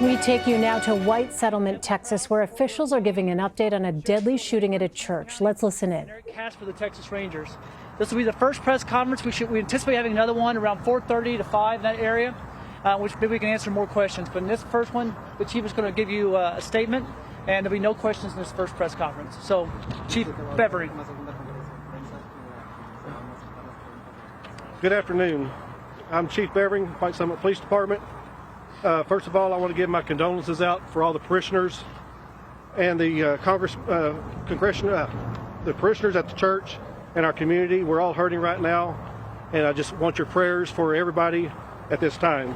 We take you now to White Settlement, Texas, where officials are giving an update on a deadly shooting at a church. Let's listen in. For the Texas Rangers. This will be the first press conference. We anticipate having another one around 4:30 to 5 in that area, which maybe we can answer more questions. But in this first one, the chief is going to give you a statement, and there'll be no questions in this first press conference. So, Chief Bevering. Good afternoon. I'm Chief Bevering, White Settlement Police Department. First of all, I want to give my condolences out for all the parishioners and the the parishioners at the church and our community. We're all hurting right now, and I just want your prayers for everybody at this time.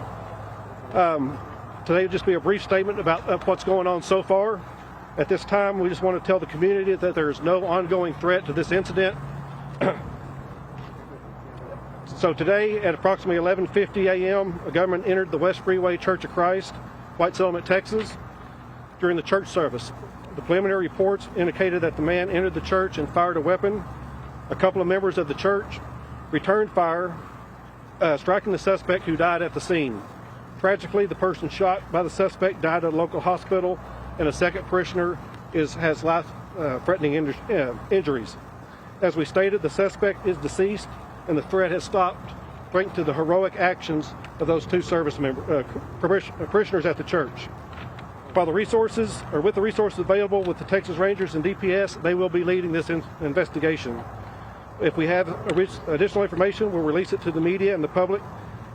Today will just be a brief statement about what's going on so far. At this time, we just want to tell the community that there is no ongoing threat to this incident. So today at approximately 11:50 a.m., a gunman entered the West Freeway Church of Christ, White Settlement, Texas, during the church service. The preliminary reports indicated that the man entered the church and fired a weapon. A couple of members of the church returned fire, striking the suspect, who died at the scene. Tragically, the person shot by the suspect died at a local hospital, and a second parishioner has life-threatening injuries. As we stated, the suspect is deceased, and the threat has stopped, thanks to the heroic actions of those two service members, parishioners at the church. With the resources available with the Texas Rangers and DPS, they will be leading this investigation. If we have additional information, we'll release it to the media and the public.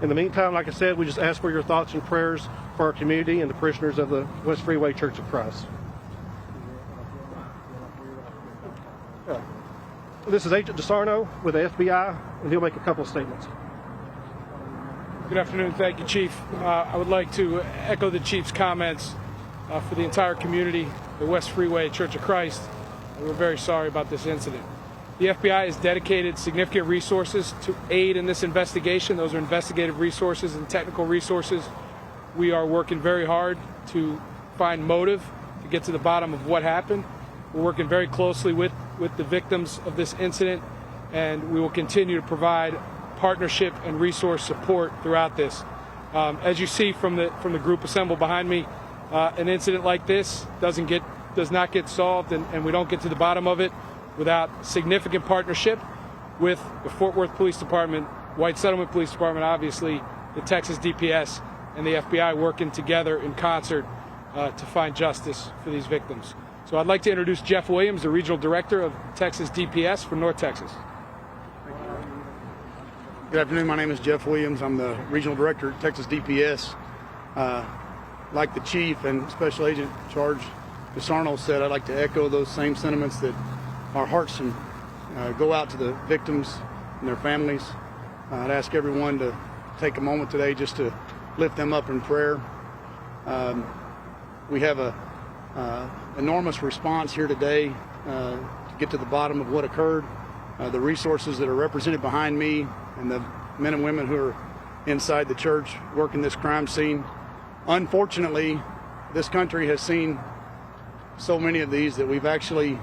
In the meantime, like I said, we just ask for your thoughts and prayers for our community and the parishioners of the West Freeway Church of Christ. This is Agent DeSarno with the FBI, and he'll make a couple of statements. Good afternoon. Thank you, Chief. I would like to echo the Chief's comments for the entire community, the West Freeway Church of Christ. We're very sorry about this incident. The FBI has dedicated significant resources to aid in this investigation. Those are investigative resources and technical resources. We are working very hard to find motive, to get to the bottom of what happened. We're working very closely with the victims of this incident, and we will continue to provide partnership and resource support throughout this. As you see from the group assembled behind me, an incident like this does not get solved, and we don't get to the bottom of it without significant partnership with the Fort Worth Police Department, White Settlement Police Department, obviously the Texas DPS, and the FBI working together in concert to find justice for these victims. So I'd like to introduce Jeff Williams, the Regional Director of Texas DPS for North Texas. Good afternoon. My name is Jeff Williams. I'm the Regional Director at Texas DPS. Like the Chief and Special Agent in Charge DeSarno said, I'd like to echo those same sentiments, that our hearts go out to the victims and their families. I'd ask everyone to take a moment today just to lift them up in prayer. We have a enormous response here today to get to the bottom of what occurred. The resources that are represented behind me and the men and women who are inside the church working this crime scene. Unfortunately, this country has seen so many of these that we've actually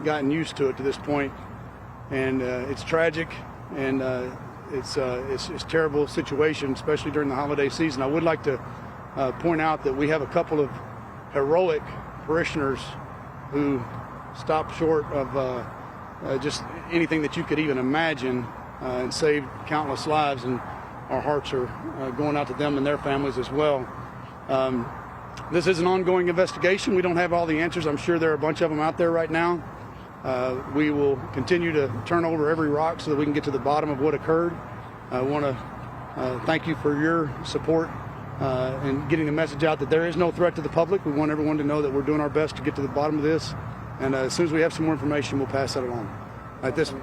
gotten used to it to this point, and it's tragic, and it's a terrible situation, especially during the holiday season. I would like to point out that we have a couple of heroic parishioners who stopped short of just anything that you could even imagine and saved countless lives, and our hearts are going out to them and their families as well. This is an ongoing investigation. We don't have all the answers. I'm sure there are a bunch of them out there right now. We will continue to turn over every rock so that we can get to the bottom of what occurred. I want to thank you for your support and getting the message out that there is no threat to the public. We want everyone to know that we're doing our best to get to the bottom of this, and as soon as we have some more information, we'll pass that along. At this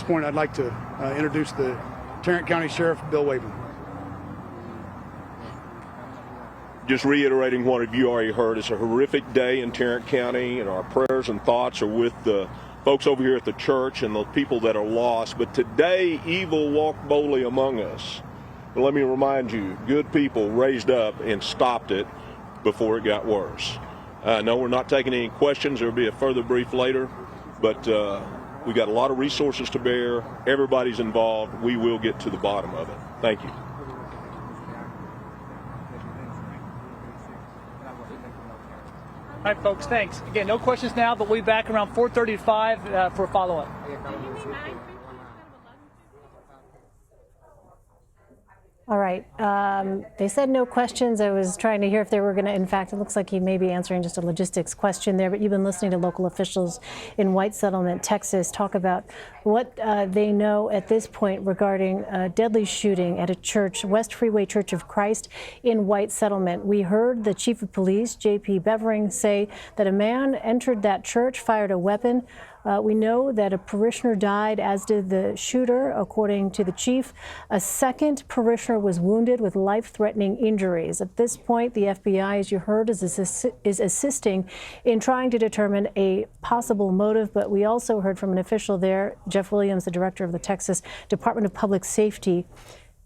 point, I'd like to introduce the Tarrant County Sheriff, Bill WAYBOURN. Just reiterating what you already heard, it's a horrific day in Tarrant County, and our prayers and thoughts are with the folks over here at the church and the people that are lost. But today, evil walked boldly among us. But let me remind you, good people raised up and stopped it before it got worse. No, we're not taking any questions. There will be a further brief later, but we got a lot of resources to bear. Everybody's involved. We will get to the bottom of it. Thank you. All right, folks, thanks. Again, no questions now, but we'll be back around 4:30 to 5 for a follow-up. All right. They said no questions. I was trying to hear if they were going to, in fact, it looks like he may be answering just a logistics question there, but you've been listening to local officials in White Settlement, Texas, talk about what they know at this point regarding a deadly shooting at a church, West Freeway Church of Christ in White Settlement. We heard the chief of police, J.P. Bevering, say that a man entered that church, fired a weapon. We know that a parishioner died, as did the shooter, according to the chief. A second parishioner was wounded with life-threatening injuries. At this point, the FBI, as you heard, is assisting in trying to determine a possible motive. But we also heard from an official there, Jeff Williams, the director of the Texas Department of Public Safety,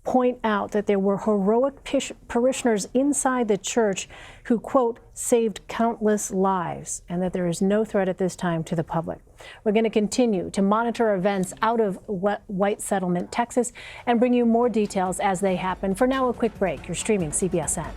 point out that there were heroic parishioners inside the church who, quote, saved countless lives, and that there is no threat at this time to the public. We're going to continue to monitor events out of White Settlement, Texas, and bring you more details as they happen. For now, a quick break. You're streaming CBSN.